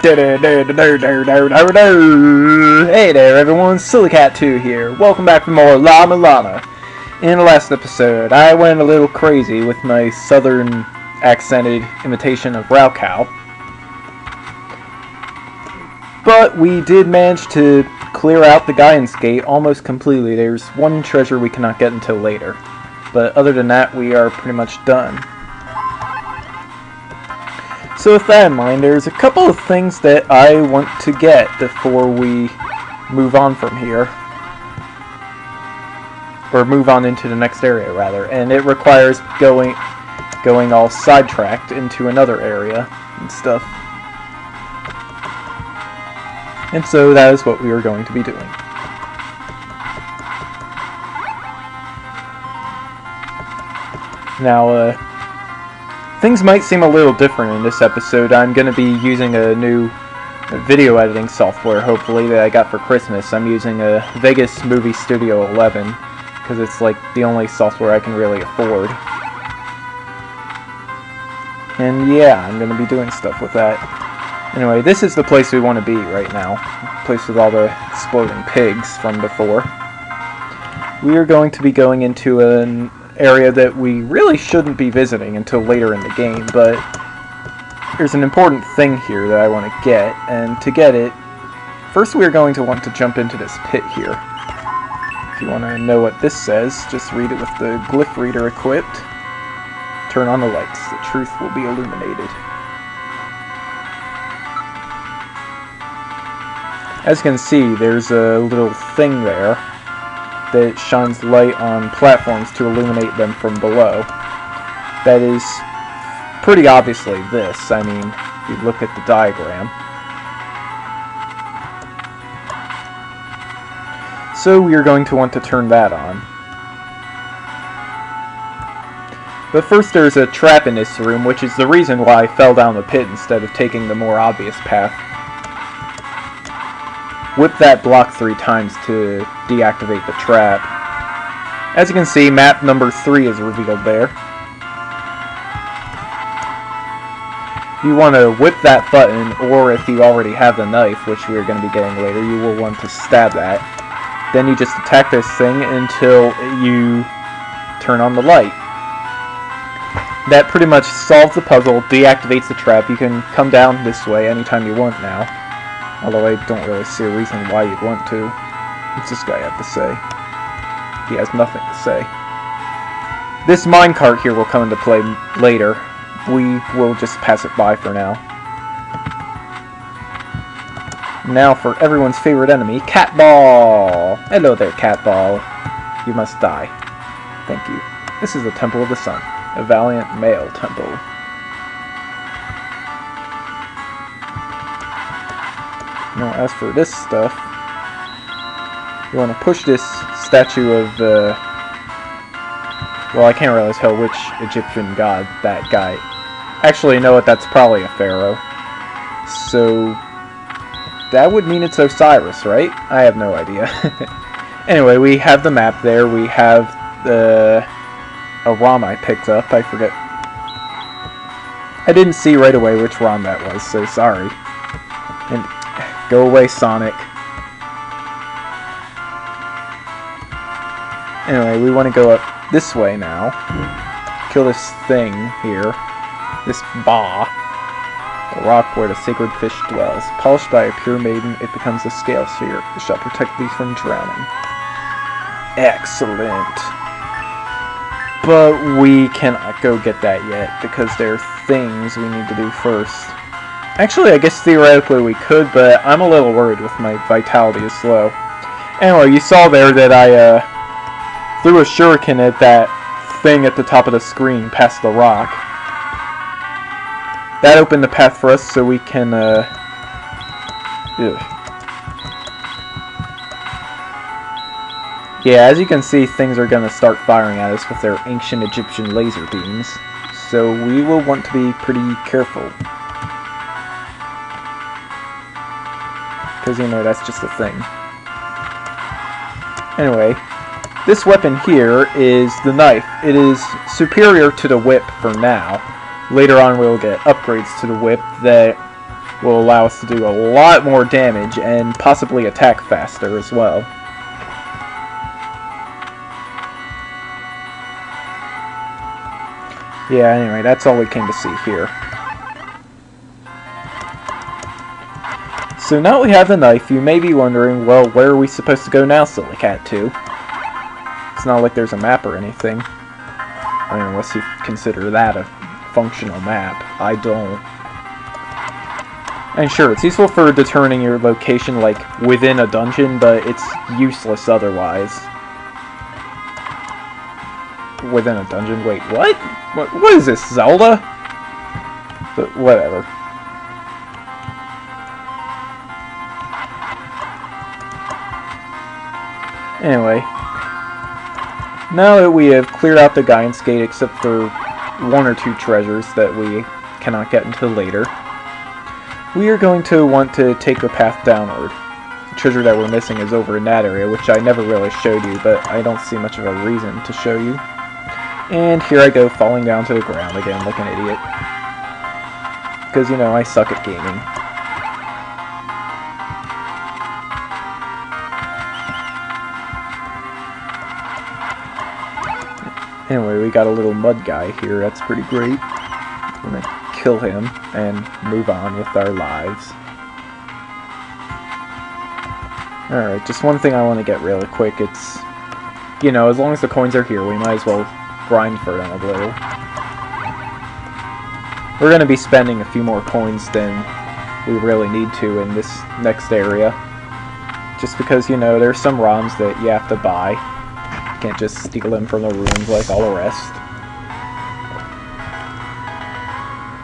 Hey there everyone, SillyCat2 here. Welcome back for more La-Mulana. In the last episode, I went a little crazy with my southern accented imitation of Raocow. But we did manage to clear out the Guidance Gate almost completely. There's one treasure we cannot get until later. But other than that, we are pretty much done. So with that in mind, there's a couple of things that I want to get before we move on from here. Or move on into the next area, rather. And it requires going all sidetracked into another area and stuff. And so that is what we are going to be doing. Now, things might seem a little different in this episode. I'm going to be using a new video editing software, hopefully, that I got for Christmas. I'm using a Vegas Movie Studio 11, because it's like the only software I can really afford. And yeah, I'm going to be doing stuff with that. Anyway, this is the place we want to be right now. The place with all the exploding pigs from before. We are going to be going into an area that we really shouldn't be visiting until later in the game, but there's an important thing here that I want to get, and to get it, first we are going to want to jump into this pit here. If you want to know what this says, just read it with the glyph reader equipped. Turn on the lights, the truth will be illuminated. As you can see, there's a little thing there that shines light on platforms to illuminate them from below. That is pretty obviously this. I mean, if you look at the diagram. So we are going to want to turn that on. But first there's a trap in this room, which is the reason why I fell down the pit instead of taking the more obvious path. Whip that block 3 times to deactivate the trap. As you can see, map number 3 is revealed there. You want to whip that button, or if you already have the knife, which we're going to be getting later, you will want to stab that. Then you just attack this thing until you turn on the light. That pretty much solves the puzzle, deactivates the trap. You can come down this way anytime you want now. Although I don't really see a reason why you'd want to. What's this guy have to say? He has nothing to say. This minecart here will come into play later. We will just pass it by for now. Now for everyone's favorite enemy, Catball! Hello there, Catball. You must die. Thank you. This is the Temple of the Sun, a valiant male temple. Now, as for this stuff, you want to push this statue of, well, I can't really tell which Egyptian god that guy. Actually, you know what, that's probably a pharaoh. So, that would mean it's Osiris, right? I have no idea. Anyway, we have the map there, we have a ROM I picked up, I forget. I didn't see right away which ROM that was, so sorry. And go away, Sonic. Anyway, we want to go up this way now. Kill this thing here. This Ba. The rock where the sacred fish dwells. Polished by a pure maiden, it becomes a scale sphere. It shall protect thee from drowning. Excellent. But we cannot go get that yet, because there are things we need to do first. Actually, I guess theoretically we could, but I'm a little worried with my vitality is low. Anyway, you saw there that I threw a shuriken at that thing at the top of the screen past the rock. That opened the path for us so we can, Yeah, as you can see, things are going to start firing at us with their ancient Egyptian laser beams. So we will want to be pretty careful. Because, you know, that's just a thing. Anyway, this weapon here is the knife. It is superior to the whip for now. Later on we'll get upgrades to the whip that will allow us to do a lot more damage and possibly attack faster as well. Yeah, anyway, that's all we came to see here. So now we have the knife, you may be wondering, well, where are we supposed to go now, Silly Cat 2? It's not like there's a map or anything. I mean, unless you consider that a functional map. I don't. And sure, it's useful for determining your location, like, within a dungeon, but it's useless otherwise. Within a dungeon? Wait, what? What is this, Zelda? But whatever. Anyway, now that we have cleared out the Giant's Gate, except for one or two treasures that we cannot get until later, we are going to want to take the path downward. The treasure that we're missing is over in that area, which I never really showed you, but I don't see much of a reason to show you. And here I go, falling down to the ground again like an idiot. Because, you know, I suck at gaming. Anyway, we got a little mud guy here, that's pretty great. We're gonna kill him and move on with our lives. Alright, just one thing I want to get really quick, it's, you know, as long as the coins are here, we might as well grind for them a little. We're gonna be spending a few more coins than we really need to in this next area. Just because, you know, there's some ROMs that you have to buy. You can't just steal them from the ruins like all the rest.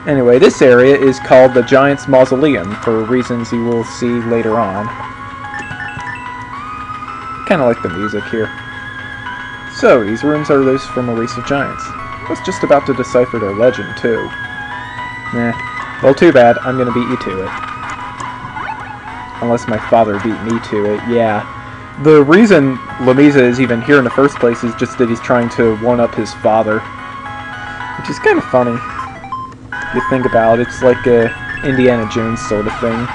Anyway, this area is called the Giant's Mausoleum, for reasons you will see later on. Kinda like the music here. So, these rooms are those from a race of giants. I was just about to decipher their legend, too. Well, too bad, I'm gonna beat you to it. Unless my father beat me to it, yeah. The reason Lamisa is even here in the first place is just that he's trying to one-up his father. Which is kind of funny. You think about it, it's like a Indiana Jones sort of thing.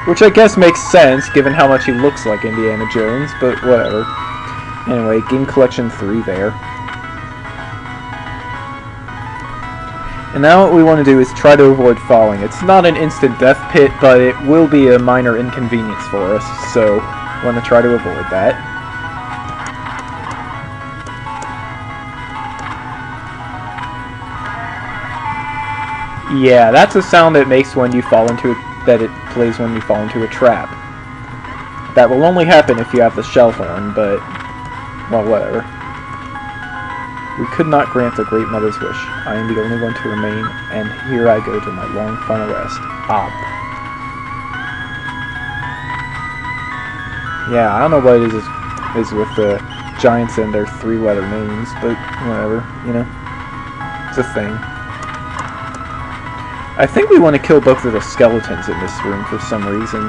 Which I guess makes sense, given how much he looks like Indiana Jones, but whatever. Anyway, game collection 3 there. And now what we want to do is try to avoid falling. It's not an instant death pit, but it will be a minor inconvenience for us, so want to try to avoid that. Yeah, that's a sound it makes when you fall into a, that it plays when you fall into a trap. That will only happen if you have the shell horn, but well, whatever. We could not grant the Great Mother's wish. I am the only one to remain, and here I go to my long final rest. Yeah, I don't know what it is with the giants and their 3-letter names, but whatever, you know. It's a thing. I think we want to kill both of the skeletons in this room for some reason.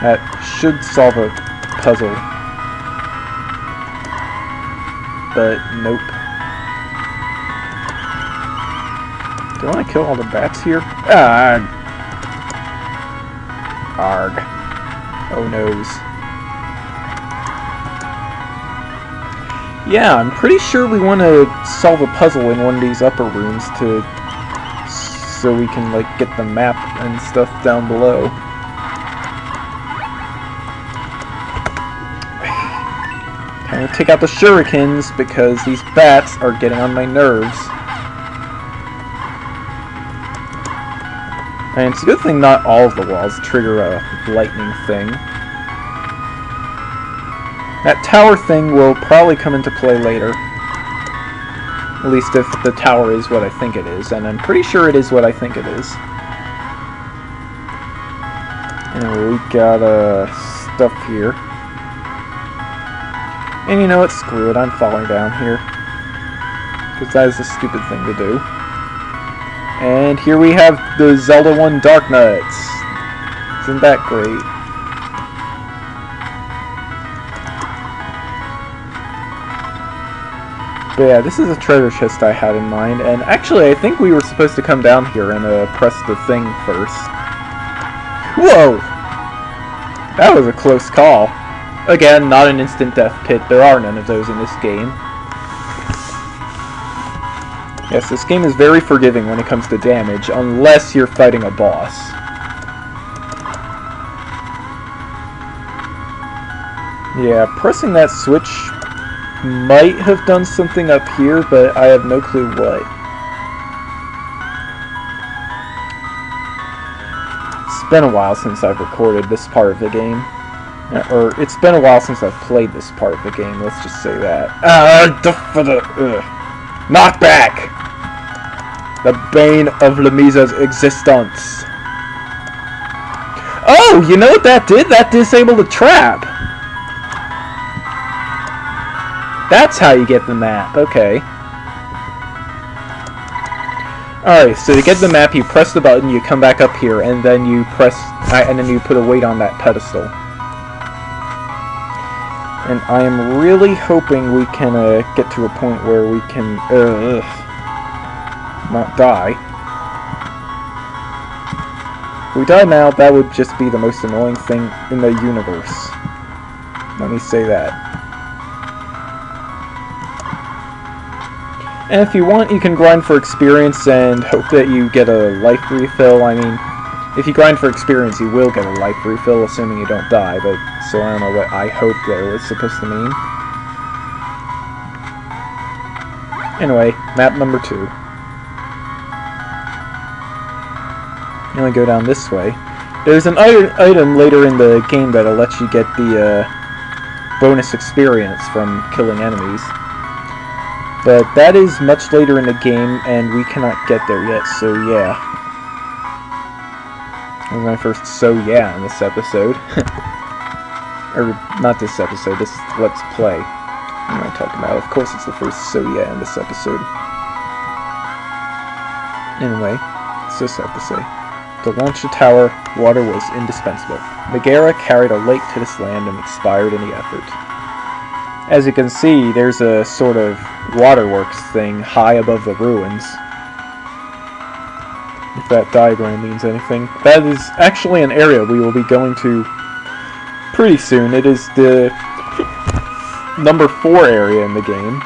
That should solve a puzzle. But nope. Do I want to kill all the bats here? Ah! Arg. Oh noes. Yeah, I'm pretty sure we want to solve a puzzle in one of these upper rooms to... so we can, like, get the map and stuff down below. I'm gonna take out the shurikens because these bats are getting on my nerves. And it's a good thing not all of the walls trigger a lightning thing. That tower thing will probably come into play later. At least if the tower is what I think it is, and I'm pretty sure it is what I think it is. Anyway, we got stuff here. And you know what, screw it, I'm falling down here. Because that is a stupid thing to do. And here we have the Zelda 1 Dark Nuts. Isn't that great? But yeah, this is a treasure chest I had in mind, and actually I think we were supposed to come down here and press the thing first. Whoa! That was a close call. Again, not an instant death pit. There are none of those in this game. Yes, this game is very forgiving when it comes to damage, unless you're fighting a boss. Yeah, pressing that switch might have done something up here, but I have no clue what. It's been a while since I've recorded this part of the game. Or, it's been a while since I've played this part of the game, let's just say that. Knockback! The bane of Lamiza's existence. Oh, you know what that did? That disabled the trap. That's how you get the map, okay. Alright, so to get the map, you press the button, you come back up here, and then you press, and then you put a weight on that pedestal. And I am really hoping we can get to a point where we can not die. If we die now, that would just be the most annoying thing in the universe. Let me say that. And if you want, you can grind for experience and hope that you get a life refill. I mean, if you grind for experience, you will get a life refill, assuming you don't die, but so I don't know what I hope there was supposed to mean. Anyway, map number 2. You only go down this way. There's an item later in the game that'll let you get the bonus experience from killing enemies. But that is much later in the game, and we cannot get there yet, so yeah. That was my first so yeah in this episode. Or, not this episode, this Let's Play. What am I talking about? Of course it's the first so yeah in this episode. Anyway, what's this have to say? To launch the tower, water was indispensable. Megara carried a lake to this land and expired in the effort. As you can see, there's a sort of waterworks thing high above the ruins. If that diagram means anything. That is actually an area we will be going to pretty soon. It is the number 4 area in the game.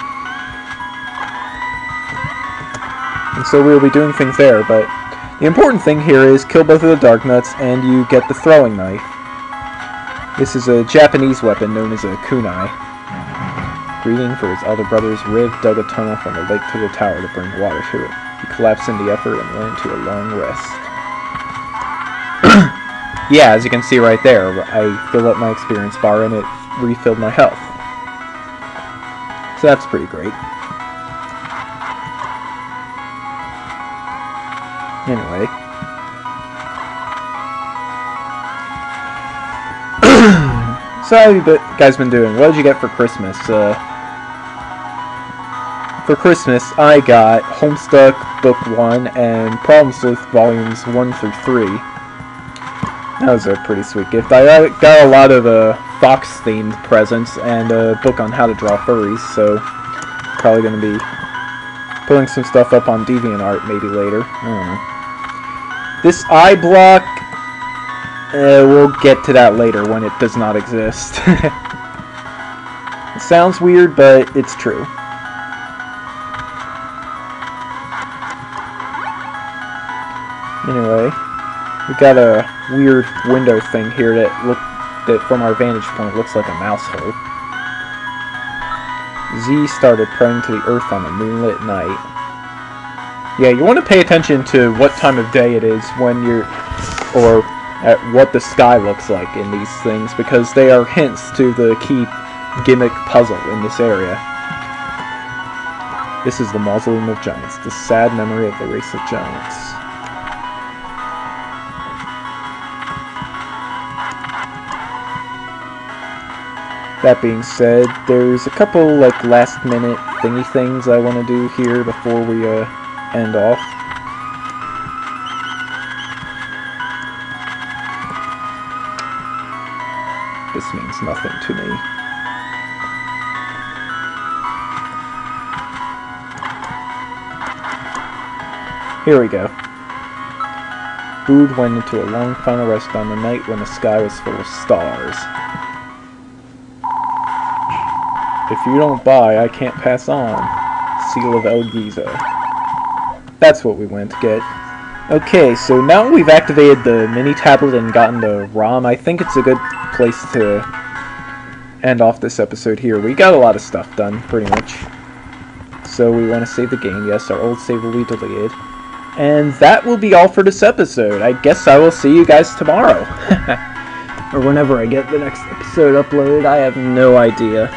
And so we will be doing things there, but the important thing here is kill both of the Dark Nuts and you get the throwing knife. This is a Japanese weapon known as a kunai. Greeting for his elder brothers, Riv dug a tunnel from the lake to the tower to bring water to it. He collapsed in the effort and went into a long rest. Yeah, as you can see right there, I filled up my experience bar and it refilled my health. So that's pretty great. Anyway. So how have you guys been doing? What did you get for Christmas? For Christmas, I got Homestuck Book 1 and Problem Sleuth Volumes 1 through 3. That was a pretty sweet gift. I got a lot of Fox-themed presents and a book on how to draw furries, so probably going to be putting some stuff up on DeviantArt maybe later. I don't know. This eye block, we'll get to that later when it does not exist. It sounds weird, but it's true. Anyway, we got a weird window thing here that from our vantage point looks like a mouse hole. Z started praying to the earth on a moonlit night. Yeah, you want to pay attention to what time of day it is when you're, or at what the sky looks like in these things, because they are hints to the key gimmick puzzle in this area. This is the Mausoleum of Giants, the sad memory of the race of giants. That being said, there's a couple like last minute thingy things I want to do here before we end off. This means nothing to me. Here we go. Bood went into a long final rest on the night when the sky was full of stars. If you don't buy, I can't pass on. Seal of El Giza. That's what we went to get. Okay, so now we've activated the mini tablet and gotten the ROM, I think it's a good place to end off this episode here. We got a lot of stuff done, pretty much. So we want to save the game. Yes, our old save will be deleted. And that will be all for this episode. I guess I will see you guys tomorrow. Or whenever I get the next episode uploaded, I have no idea.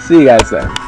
See you guys then.